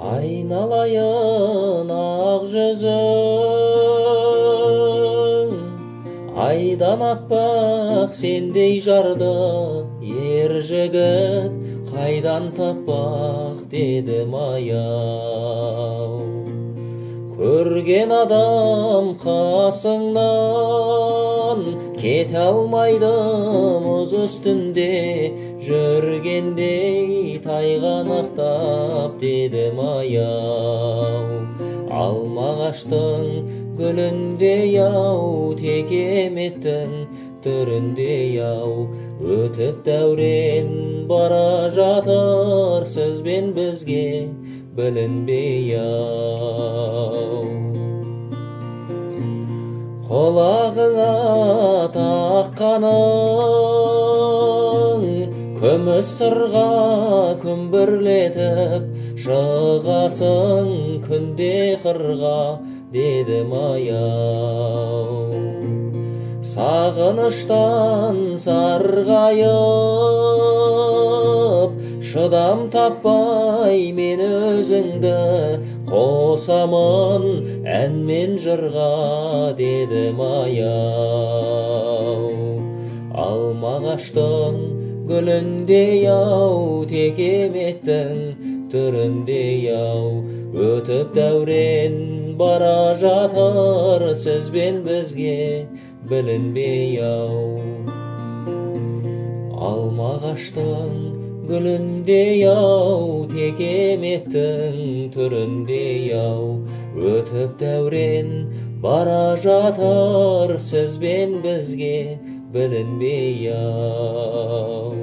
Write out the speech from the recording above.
Айналайын ақ жүзің, айдан аппақ сендей жарды ер жігіт қайдан таппақ дедім аяу. Көрген адам қасыңнан кете алмайды мұз үстінде жүргендей тайғанақтап дедім аяу. Алма ағаштың гүліндей ау, текеметтің түріндей ау, өтіп дәурен бара жатыр сізбен бізге білінбей ау. Құлағыңа таққаның күміс сырға күмбірлетіп шығасың күнде қырға дедім аяу. Сағыныштан сарғайып шыдам таппай мен өзіңді қосамын ән мен жырға дедім аяу. Алма ағаштың гүліндей ау, текеметтің түріндей ау, өтіп дәурен бара жатыр сізбен бізге білінбей ау. Алма ағаштың гүліндей ау, текеметтің түріндей ау, өтіп дәурен бара жатыр сізбен бізге білінбей ау.